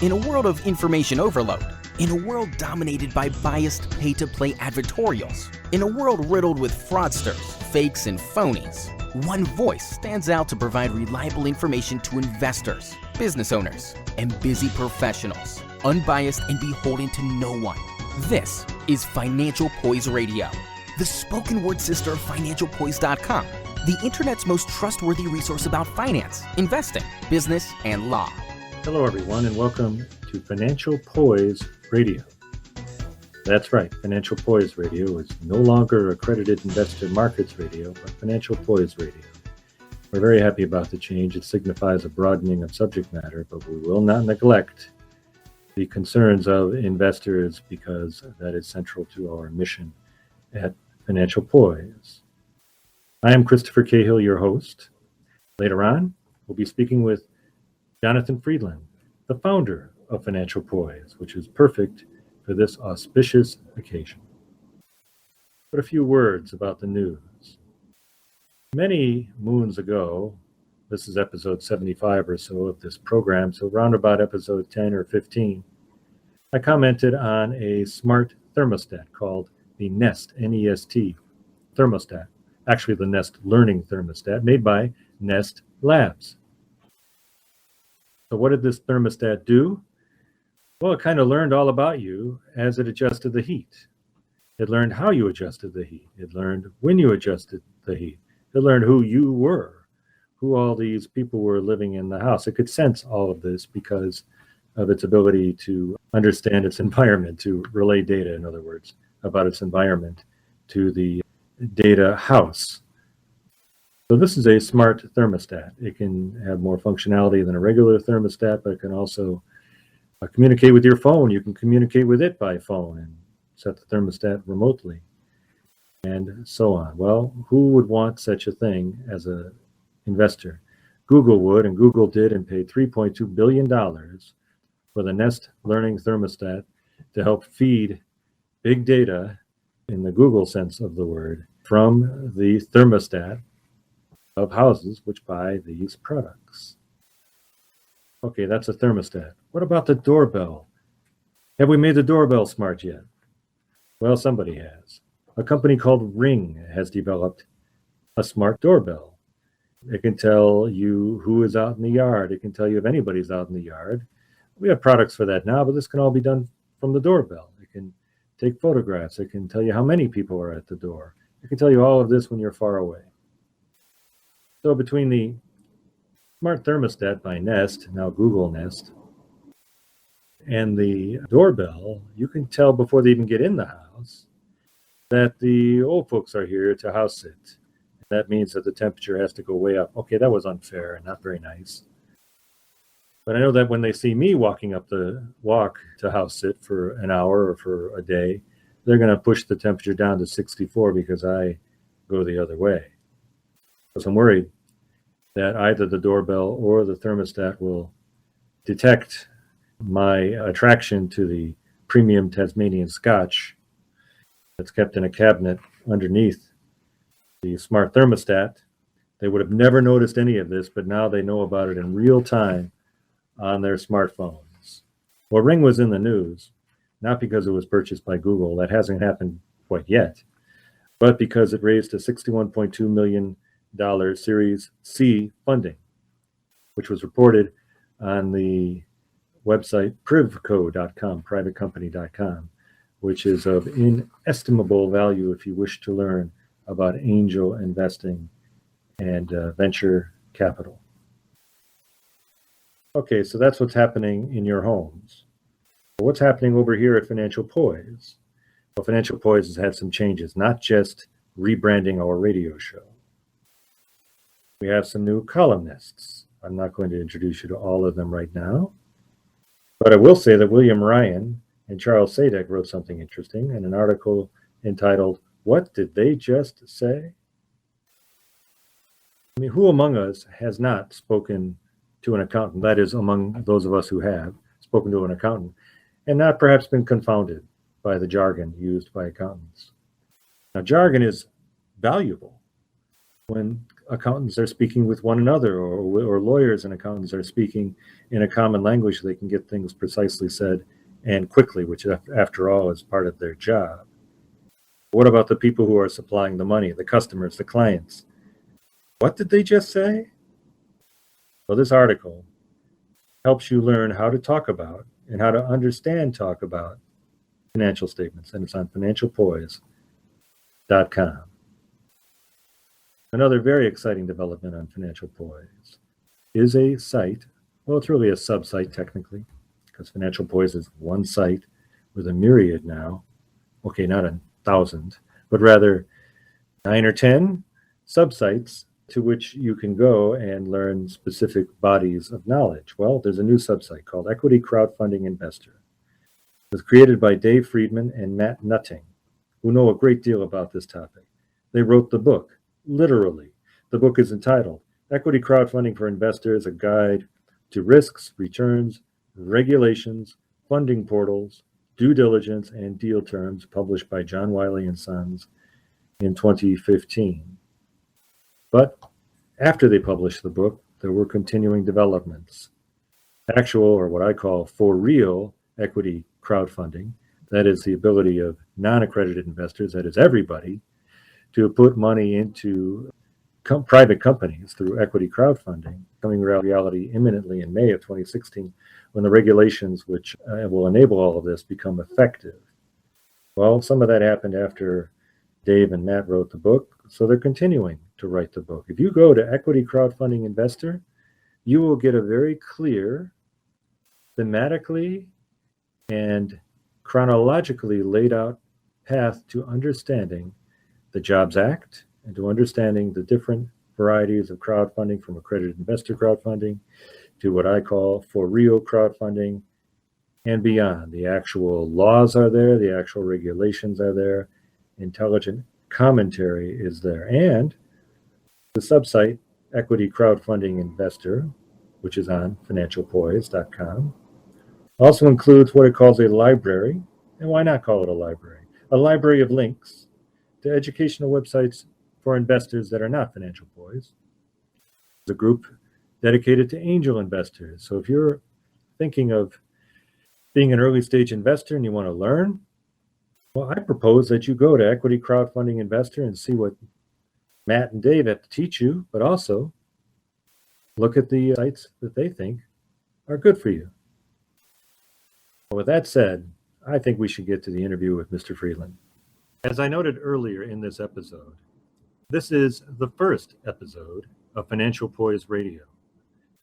In a world of information overload, in a world dominated by biased pay-to-play advertorials, in a world riddled with fraudsters, fakes, and phonies, one voice stands out to provide reliable information to investors, business owners, and busy professionals, unbiased and beholden to no one. This is Financial Poise Radio, the spoken word sister of financialpoise.com, the internet's most trustworthy resource about finance, investing, business, and law. Hello, everyone, and welcome to Financial Poise Radio. That's right, Financial Poise Radio is no longer Accredited Investor Markets Radio, but Financial Poise Radio. We're very happy about the change. It signifies a broadening of subject matter, but we will not neglect the concerns of investors because that is central to our mission at Financial Poise. I am Christopher Cahill, your host. Later on, we'll be speaking with Jonathan Friedland, the founder of Financial Poise, which is perfect for this auspicious occasion. But a few words about the news. Many moons ago, this is episode 75 or so of this program, so round about episode 10 or 15, I commented on a smart thermostat called the Nest, N-E-S-T, thermostat. Actually, the Nest Learning Thermostat made by Nest Labs. So what did this thermostat do? Well, it kind of learned all about you as it adjusted the heat. It learned how you adjusted the heat. It learned when you adjusted the heat. It learned who you were, who all these people were living in the house. It could sense all of this because of its ability to understand its environment, to relay data, in other words, about its environment to the data house. So this is a smart thermostat. It can have more functionality than a regular thermostat, but it can also communicate with your phone. You can communicate with it by phone and set the thermostat remotely, and so on. Well, who would want such a thing as an investor? Google would, and Google did, and paid $3.2 billion for the Nest Learning Thermostat to help feed big data, in the Google sense of the word, from the thermostat of houses which buy these products. Okay, that's a thermostat. What about the doorbell? Have we made the doorbell smart yet? Well, somebody has. A company called Ring has developed a smart doorbell. It can tell you who is out in the yard. It can tell you if anybody's out in the yard. We have products for that now, but this can all be done from the doorbell. It can take photographs. It can tell you how many people are at the door. It can tell you all of this when you're far away. So between the smart thermostat by Nest, now Google Nest, and the doorbell, you can tell before they even get in the house that the old folks are here to house sit. That means that the temperature has to go way up. Okay, that was unfair and not very nice. But I know that when they see me walking up the walk to house sit for an hour or for a day, they're going to push the temperature down to 64 because I go the other way. Because I'm worried that either the doorbell or the thermostat will detect my attraction to the premium Tasmanian Scotch that's kept in a cabinet underneath the smart thermostat. They would have never noticed any of this, but now they know about it in real time on their smartphones. Well, Ring was in the news, not because it was purchased by Google. That hasn't happened quite yet, but because it raised a $61.2 million Series C funding, which was reported on the website privco.com, privatecompany.com, which is of inestimable value if you wish to learn about angel investing and venture capital. Okay, so that's what's happening in your homes. What's happening over here at Financial Poise? Well, Financial Poise has had some changes, not just rebranding our radio show. We have some new columnists. I'm not going to introduce you to all of them right now, but I will say that William Ryan and Charles Sadek wrote something interesting in an article entitled, "What Did They Just Say?" I mean, who among us has not spoken to an accountant? That is, among those of us who have spoken to an accountant and not perhaps been confounded by the jargon used by accountants. Now, jargon is valuable. when accountants are speaking with one another, or lawyers and accountants are speaking in a common language, they can get things precisely said and quickly, which after all is part of their job. What about the people who are supplying the money, the customers, the clients? What did they just say? Well, this article helps you learn how to talk about and how to understand talk about financial statements, and it's on financialpoise.com. Another very exciting development on Financial Poise is a site. Well, it's really a sub-site technically, because Financial Poise is one site with a myriad now. Okay, not 1,000, but rather 9 or 10 sub-sites to which you can go and learn specific bodies of knowledge. Well, there's a new sub-site called Equity Crowdfunding Investor. It was created by Dave Friedland and Matt Nutting, who know a great deal about this topic. They wrote the book. Literally, the book is entitled Equity Crowdfunding for Investors, a Guide to Risks, Returns, Regulations, Funding Portals, Due Diligence, and Deal Terms, published by John Wiley & Sons in 2015. But after they published the book, there were continuing developments. Actual, or what I call for real, equity crowdfunding, that is the ability of non-accredited investors, that is everybody, to put money into private companies through equity crowdfunding, coming reality imminently in May of 2016, when the regulations which will enable all of this become effective. Well, some of that happened after Dave and Matt wrote the book, so they're continuing to write the book. If you go to Equity Crowdfunding Investor, you will get a very clear, thematically and chronologically laid out path to understanding the Jobs Act and to understanding the different varieties of crowdfunding, from accredited investor crowdfunding to what I call for real crowdfunding and beyond. The actual laws are there, the actual regulations are there, intelligent commentary is there, and the subsite Equity Crowdfunding Investor, which is on financialpoise.com, also includes what it calls a library. And why not call it a library? A library of links to educational websites for investors that are not Financial Poise. There's a group dedicated to angel investors. So if you're thinking of being an early stage investor and you want to learn, well, I propose that you go to Equity Crowdfunding Investor and see what Matt and Dave have to teach you, but also look at the sites that they think are good for you. With that said, I think we should get to the interview with Mr. Friedland. As I noted earlier in this episode, this is the first episode of Financial Poise Radio.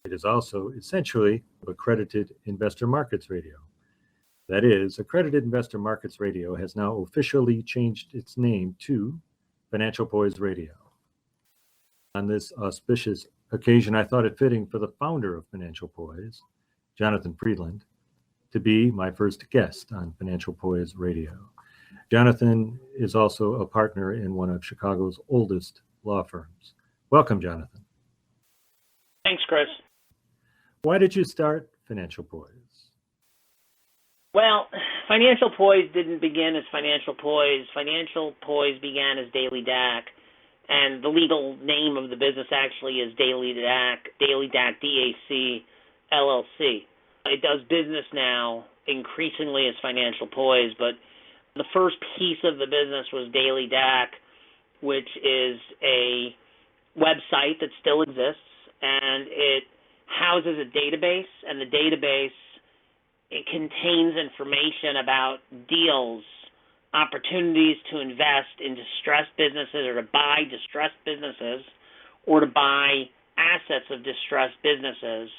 It is also essentially accredited investor markets radio. That is, Accredited Investor Markets Radio has now officially changed its name to Financial Poise Radio. On this auspicious occasion, I thought it fitting for the founder of Financial Poise, Jonathan Friedland, to be my first guest on Financial Poise Radio. Jonathan is also a partner in one of Chicago's oldest law firms. Welcome, Jonathan. Thanks, Chris. Why did you start Financial Poise? Well, Financial Poise didn't begin as Financial Poise. Financial Poise began as Daily DAC, and the legal name of the business actually is Daily DAC, DAC, LLC. It does business now increasingly as Financial Poise, but the first piece of the business was Daily DAC, which is a website that still exists, and it houses a database, and the database, it contains information about deals, opportunities to invest in distressed businesses or to buy distressed businesses or to buy assets of distressed businesses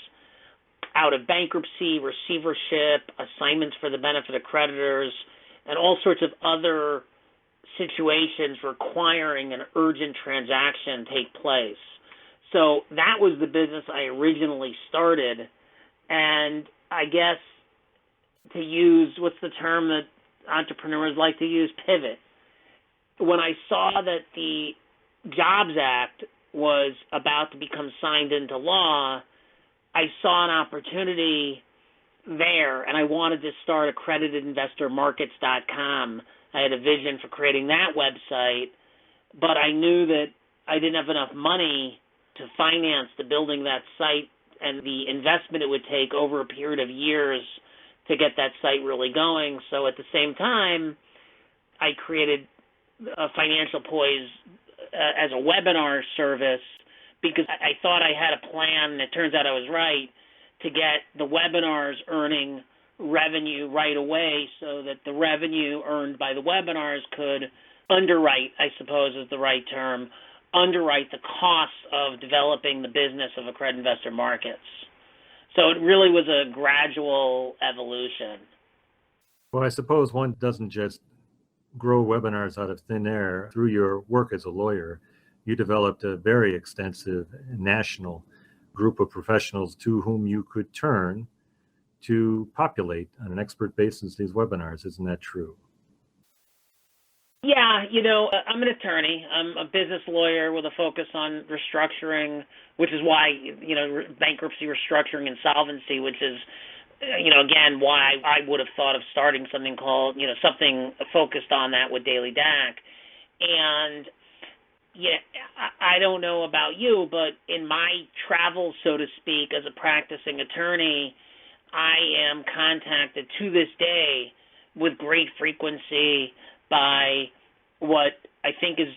out of bankruptcy, receivership, assignments for the benefit of creditors, and all sorts of other situations requiring an urgent transaction take place. So that was the business I originally started, and I guess to use, what's the term that entrepreneurs like to use, pivot. When I saw that the Jobs Act was about to become signed into law, I saw an opportunity there, and I wanted to start accreditedinvestormarkets.com. I had a vision for creating that website, but I knew that I didn't have enough money to finance the building that site and the investment it would take over a period of years to get that site really going. So at the same time, I created a Financial Poise as a webinar service because I thought I had a plan, and it turns out I was right, to get the webinars earning revenue right away so that the revenue earned by the webinars could underwrite, I suppose is the right term, underwrite the costs of developing the business of Accredited Investor Markets. So it really was a gradual evolution. Well, I suppose one doesn't just grow webinars out of thin air. Through your work as a lawyer, you developed a very extensive national group of professionals to whom you could turn to populate on an expert basis these webinars. Isn't that true? Yeah, I'm an attorney. I'm a business lawyer with a focus on restructuring, which is why, bankruptcy, restructuring, insolvency, which is, again, why I would have thought of starting something called, something focused on that with Daily DAC. And, I don't know about you, but in my travels, so to speak, as a practicing attorney, I am contacted to this day with great frequency by what I think is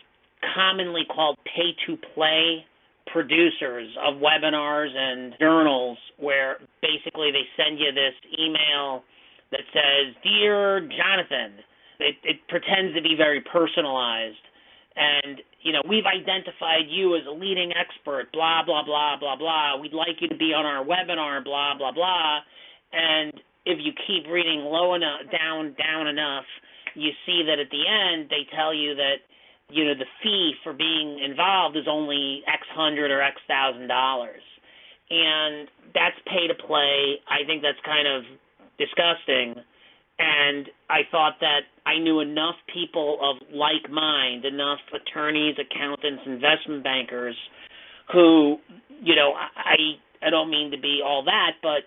commonly called pay-to-play producers of webinars and journals, where basically they send you this email that says, "Dear Jonathan," it pretends to be very personalized, and, "We've identified you as a leading expert, blah, blah, blah, blah, blah. We'd like you to be on our webinar, blah, blah, blah." And if you keep reading low enough, down enough, you see that at the end they tell you that, the fee for being involved is only X hundred or X $1,000. And that's pay to play. I think that's kind of disgusting. And I thought that I knew enough people of like mind, enough attorneys, accountants, investment bankers who, I don't mean to be all that, but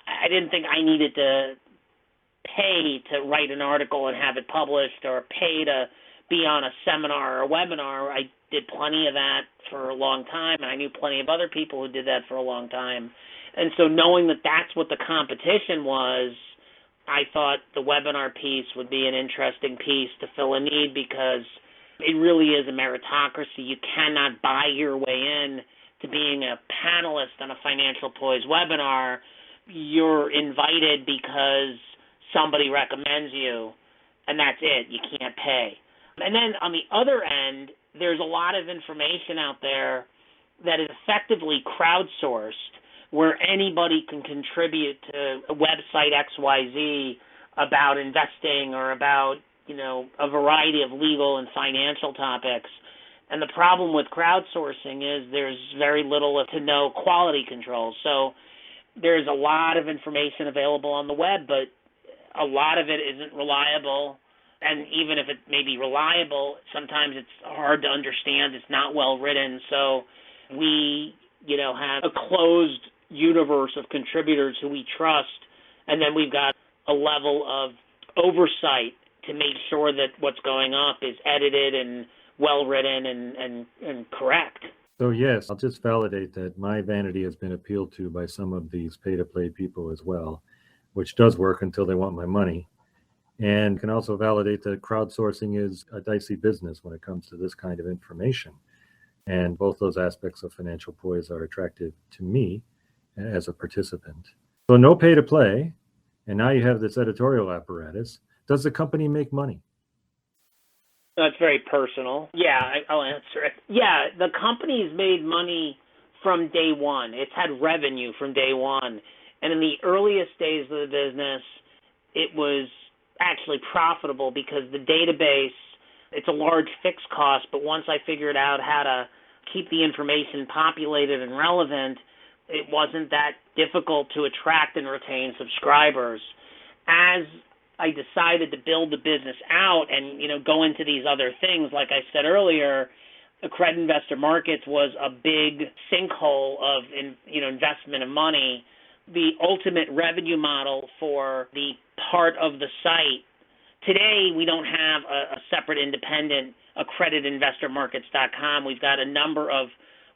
I didn't think I needed to pay to write an article and have it published or pay to be on a seminar or a webinar. I did plenty of that for a long time, and I knew plenty of other people who did that for a long time. And so knowing that that's what the competition was, I thought the webinar piece would be an interesting piece to fill a need, because it really is a meritocracy. You cannot buy your way in to being a panelist on a Financial Poise webinar. You're invited because somebody recommends you, and that's it. You can't pay. And then on the other end, there's a lot of information out there that is effectively crowdsourced, where anybody can contribute to a website XYZ about investing or about, a variety of legal and financial topics. And the problem with crowdsourcing is there's very little to no quality control. So there's a lot of information available on the web, but a lot of it isn't reliable. And even if it may be reliable, sometimes it's hard to understand. It's not well written. So we, have a closed universe of contributors who we trust, and then we've got a level of oversight to make sure that what's going up is edited and well written and correct. So yes, I'll just validate that my vanity has been appealed to by some of these pay-to-play people as well, which does work until they want my money. And can also validate that crowdsourcing is a dicey business when it comes to this kind of information. And both those aspects of Financial Poise are attractive to me as a participant. So no pay to play, and now you have this editorial apparatus. Does the company make money? That's very personal. Yeah, I'll answer it. Yeah, the company's made money from day one. It's had revenue from day one. And in the earliest days of the business, it was actually profitable because the database, it's a large fixed cost, but once I figured out how to keep the information populated and relevant, it wasn't that difficult to attract and retain subscribers. As I decided to build the business out and, go into these other things, like I said earlier, Accredited Investor Markets was a big sinkhole of, investment of money. The ultimate revenue model for the part of the site. Today, we don't have a separate independent accreditinvestormarkets.com. We've got a number of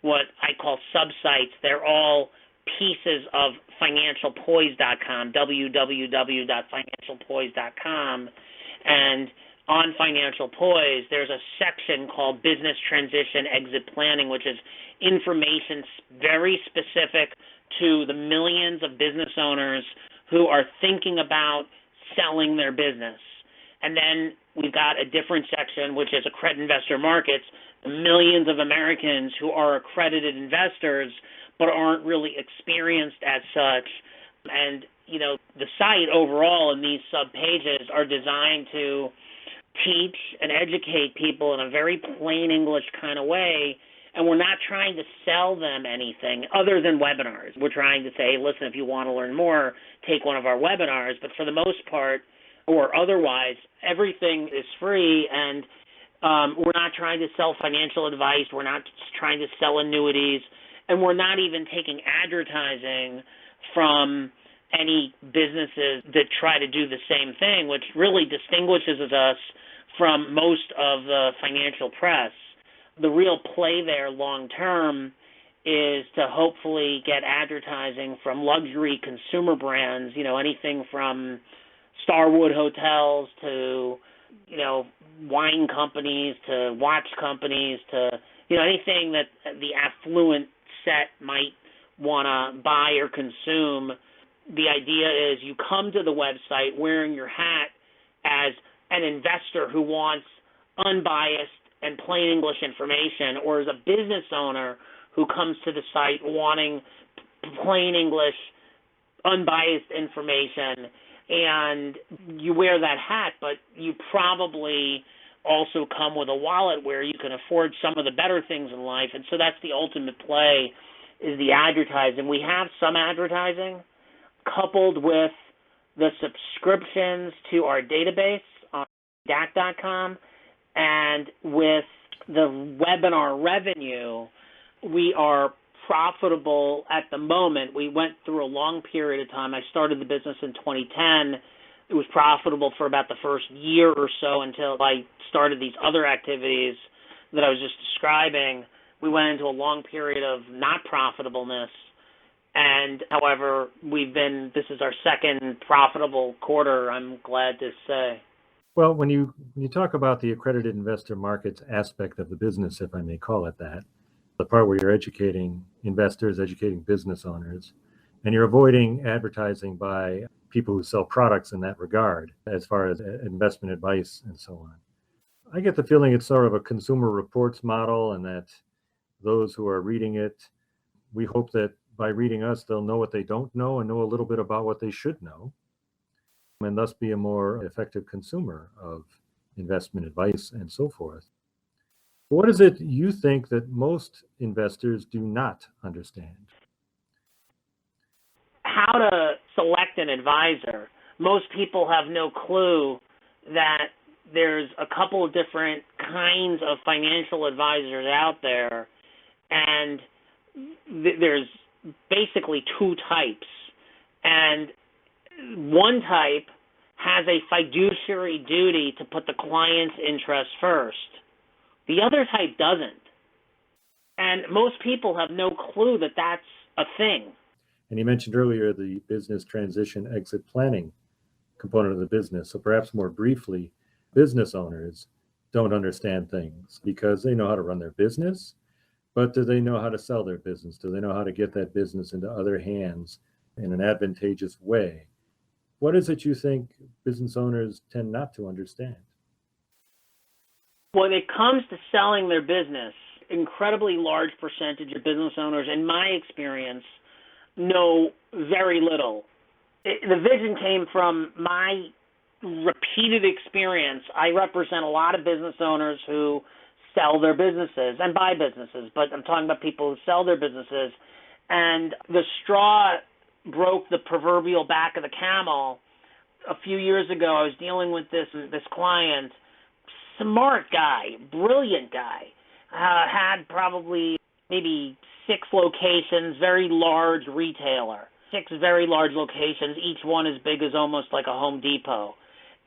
what I call sub-sites. They're all pieces of financialpoise.com, www.financialpoise.com. And on Financial Poise, there's a section called Business Transition Exit Planning, which is information very specific to the millions of business owners who are thinking about selling their business. And then we've got a different section, which is Accredited Investor Markets, the millions of Americans who are accredited investors but aren't really experienced as such. And, the site overall and these sub-pages are designed to teach and educate people in a very plain English kind of way, and we're not trying to sell them anything other than webinars. We're trying to say, listen, if you want to learn more, take one of our webinars, but for the most part, or otherwise, everything is free, and we're not trying to sell financial advice, we're not trying to sell annuities, and we're not even taking advertising from any businesses that try to do the same thing, which really distinguishes us from most of the financial press. The real play there long term is to hopefully get advertising from luxury consumer brands, anything from Starwood hotels to, wine companies to watch companies to, anything that the affluent set might want to buy or consume. The idea is you come to the website wearing your hat as an investor who wants unbiased and plain English information, or as a business owner who comes to the site wanting plain English, unbiased information. And you wear that hat, but you probably also come with a wallet where you can afford some of the better things in life. And so that's the ultimate play, is the advertising. We have some advertising coupled with the subscriptions to our database on DAC.com, and with the webinar revenue, we are profitable at the moment. We went through a long period of time. I started the business in 2010. It was profitable for about the first year or so until I started these other activities that I was just describing. We went into a long period of not profitableness. And, however, this is our second profitable quarter, I'm glad to say. Well, when you talk about the accredited investor markets aspect of the business, if I may call it that, the part where you're educating investors, educating business owners, and you're avoiding advertising by people who sell products in that regard, as far as investment advice and so on. I get the feeling it's sort of a Consumer Reports model, and that those who are reading it, we hope that by reading us, they'll know what they don't know and know a little bit about what they should know, and thus be a more effective consumer of investment advice and so forth. What is it you think that most investors do not understand? How to select an advisor. Most people have no clue that there's a couple of different kinds of financial advisors out there, and there's basically two types. And one type has a fiduciary duty to put the client's interest first. The other type doesn't. And most people have no clue that that's a thing. And you mentioned earlier the business transition exit planning component of the business. So perhaps more briefly, business owners don't understand things because they know how to run their business, but do they know how to sell their business? Do they know how to get that business into other hands in an advantageous way? What is it you think business owners tend not to understand? When it comes to selling their business, incredibly large percentage of business owners, in my experience, know very little. The vision came from my repeated experience. I represent a lot of business owners who sell their businesses and buy businesses, but I'm talking about people who sell their businesses. And the straw broke the proverbial back of the camel. A few years ago, I was dealing with this client, smart guy, brilliant guy, had probably maybe 6 locations, very large retailer, 6 very large locations, each one as big as almost like a Home Depot.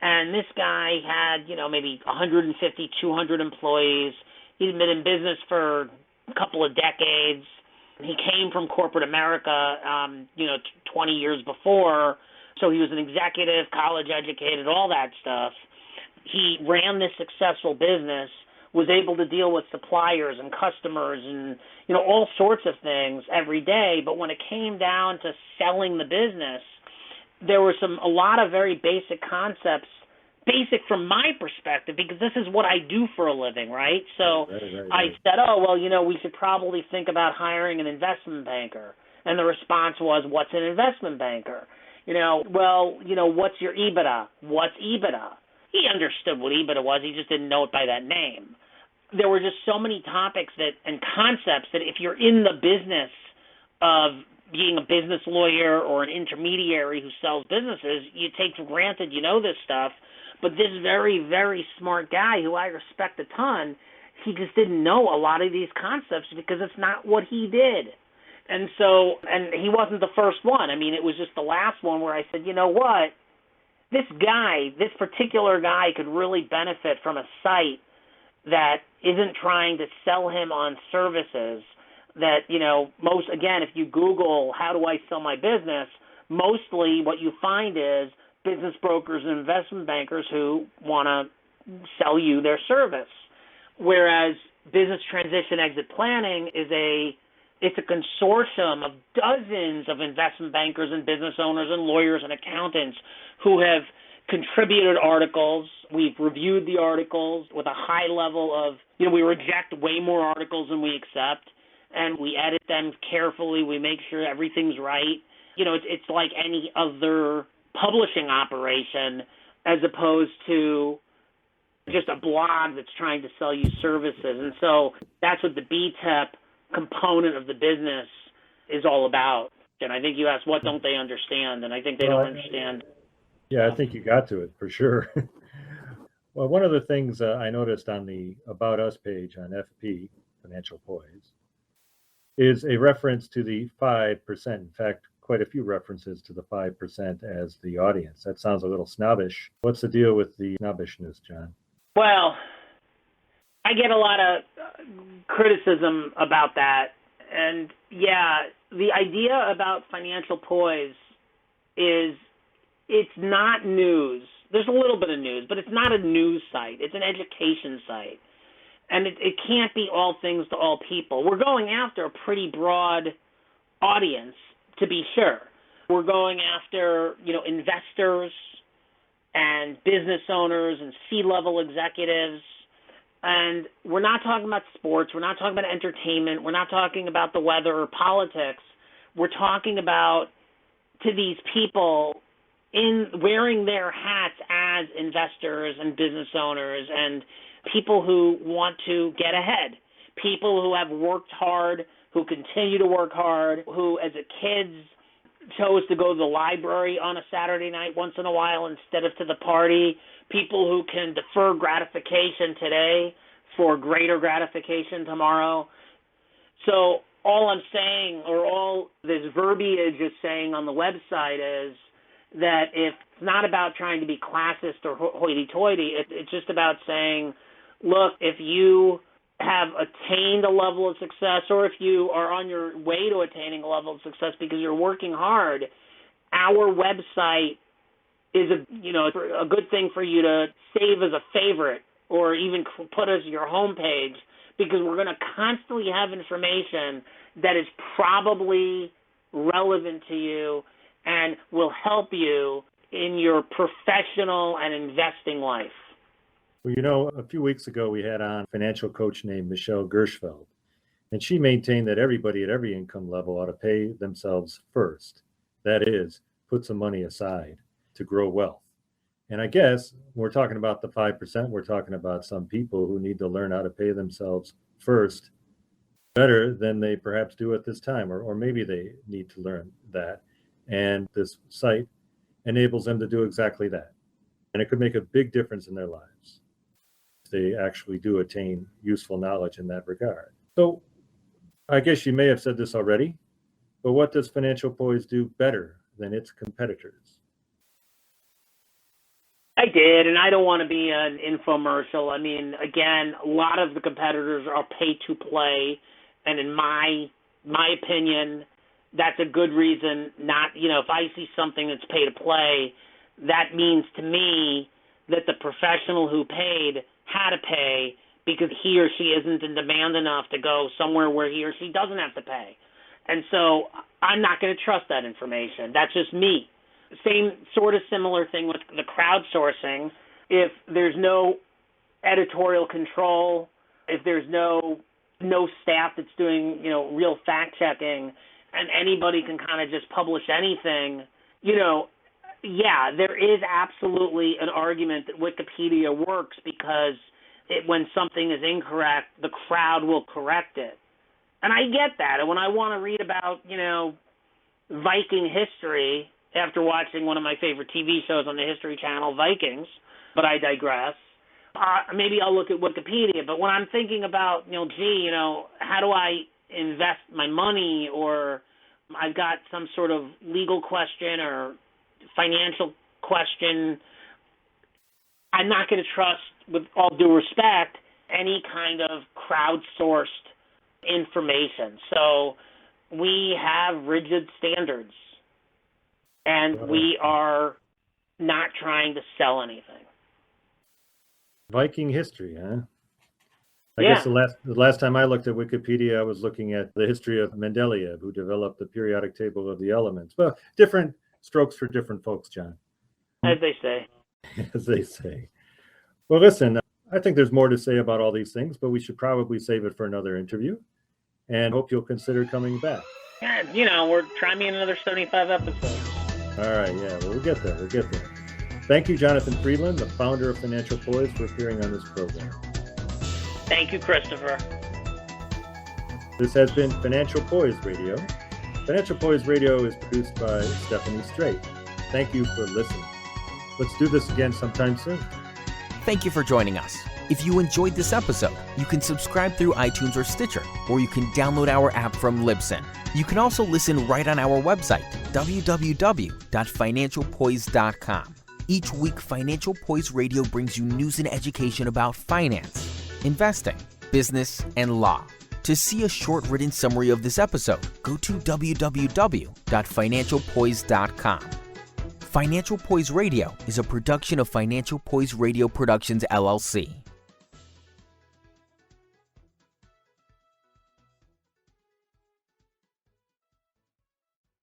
And this guy had, maybe 150, 200 employees. He'd been in business for a couple of decades. He came from corporate America, 20 years before. So he was an executive, college educated, all that stuff. He ran this successful business, was able to deal with suppliers and customers and, all sorts of things every day. But when it came down to selling the business, there were a lot of very basic concepts, basic from my perspective, because this is what I do for a living, right? So I said, we should probably think about hiring an investment banker. And the response was, what's an investment banker? What's your EBITDA? What's EBITDA? He understood what EBITDA was. He just didn't know it by that name. There were just so many topics and concepts that if you're in the business of being a business lawyer or an intermediary who sells businesses, you take for granted you know this stuff. But this very, very smart guy who I respect a ton, he just didn't know a lot of these concepts because it's not what he did. And he wasn't the first one. I mean, it was just the last one where I said, you know what? This particular guy could really benefit from a site that isn't trying to sell him on services that, if you Google, how do I sell my business, mostly what you find is business brokers and investment bankers who want to sell you their service. Whereas business transition exit planning it's a consortium of dozens of investment bankers and business owners and lawyers and accountants who have contributed articles. We've reviewed the articles with a high level of, we reject way more articles than we accept, and we edit them carefully. We make sure everything's right. It's like any other publishing operation as opposed to just a blog that's trying to sell you services. And so that's what the BTEP component of the business is all about. And I think you asked, what don't they understand? And I think they don't understand. Yeah, I think you got to it for sure. Well, one of the things I noticed on the About Us page on FP, Financial Poise, is a reference to the 5%. In fact, quite a few references to the 5% as the audience. That sounds a little snobbish. What's the deal with the snobbishness, John? Well, I get a lot of criticism about that. And yeah, the idea about Financial Poise is it's not news. There's a little bit of news, but it's not a news site. It's an education site. And it can't be all things to all people. We're going after a pretty broad audience, to be sure. We're going after, investors and business owners and C-level executives. And we're not talking about sports. We're not talking about entertainment. We're not talking about the weather or politics. We're talking about to these people in wearing their hats as investors and business owners and people who want to get ahead, people who have worked hard, who continue to work hard, who as a kid chose to go to the library on a Saturday night once in a while instead of to the party, people who can defer gratification today for greater gratification tomorrow. So all I'm saying, or all this verbiage is saying on the website is that if it's not about trying to be classist or hoity-toity, it's just about saying, look, if you have attained a level of success or if you are on your way to attaining a level of success because you're working hard, our website is a good thing for you to save as a favorite or even put as your homepage, because we're going to constantly have information that is probably relevant to you and will help you in your professional and investing life. Well, a few weeks ago we had on a financial coach named Michelle Gershfeld, and she maintained that everybody at every income level ought to pay themselves first. That is, put some money aside to grow wealth. And I guess we're talking about the 5%, we're talking about some people who need to learn how to pay themselves first better than they perhaps do at this time, or maybe they need to learn that. And this site enables them to do exactly that. And it could make a big difference in their lives. They actually do attain useful knowledge in that regard. So I guess you may have said this already, but what does Financial Poise do better than its competitors? I did, and I don't want to be an infomercial. I mean, again, a lot of the competitors are pay to play, and in my opinion, that's a good reason not, if I see something that's pay to play, that means to me that the professional who paid had to pay because he or she isn't in demand enough to go somewhere where he or she doesn't have to pay. And so I'm not going to trust that information. That's just me. Same sort of similar thing with the crowdsourcing. If there's no editorial control, if there's no staff that's doing, real fact checking, and anybody can kind of just publish anything, yeah, there is absolutely an argument that Wikipedia works because when something is incorrect, the crowd will correct it. And I get that. And when I want to read about, Viking history after watching one of my favorite TV shows on the History Channel, Vikings, but I digress, maybe I'll look at Wikipedia. But when I'm thinking about, how do I invest my money, or I've got some sort of legal question or financial question, I'm not going to trust, with all due respect, any kind of crowdsourced information. So we have rigid standards, and we are not trying to sell anything. Viking history, huh? I guess the last time I looked at Wikipedia, I was looking at the history of Mendeleev, who developed the periodic table of the elements. Well, different strokes for different folks, John. As they say. As they say. Well, listen, I think there's more to say about all these things, but we should probably save it for another interview, and hope you'll consider coming back. Yeah, we're trying me in another 75 episodes. All right, yeah, well, we'll get there. Thank you, Jonathan Friedland, the founder of Financial Poise, for appearing on this program. Thank you, Christopher. This has been Financial Poise Radio. Financial Poise Radio is produced by Stephanie Strait. Thank you for listening. Let's do this again sometime soon. Thank you for joining us. If you enjoyed this episode, you can subscribe through iTunes or Stitcher, or you can download our app from Libsyn. You can also listen right on our website, www.financialpoise.com. Each week, Financial Poise Radio brings you news and education about finance, investing, business, and law. To see a short written summary of this episode, go to www.financialpoise.com. Financial Poise Radio is a production of Financial Poise Radio Productions, LLC.